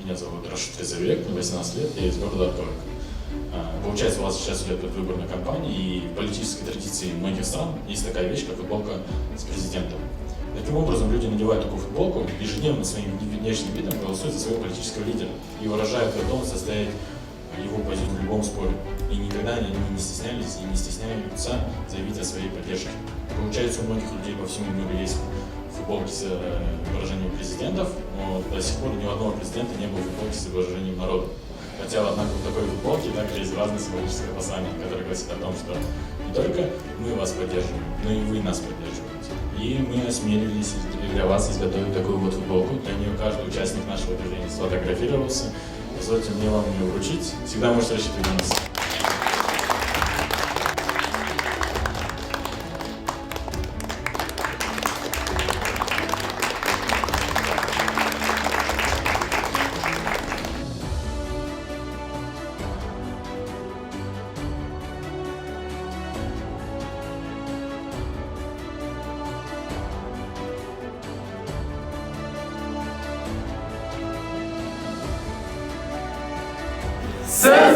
Меня зовут Рашид Резавек, мне 18 лет, я из города Арторг. Получается, у вас сейчас идет предвыборная кампания, и в политической традиции многих стран есть такая вещь, как футболка с президентом. Таким образом, люди надевают такую футболку, ежедневно своим внешним видом голосуют за своего политического лидера и выражают готовность состоять его позицию в любом споре. И никогда они не стеснялись и не стесняются заявить о своей поддержке. Получается, у многих людей по всему миру есть футболки с выражением президентов, но до сих пор ни у одного президента не было футболки с выражением народа. Хотя, однако, в такой футболке также есть разные символические послания, которые гласят о том, что не только мы вас поддерживаем, но и вы нас поддерживаете. И мы осмелились для вас изготовить такую вот футболку. Для нее каждый участник нашего движения сфотографировался. Позвольте мне вам ее вручить. Всегда можете рассчитывать на нас. Söz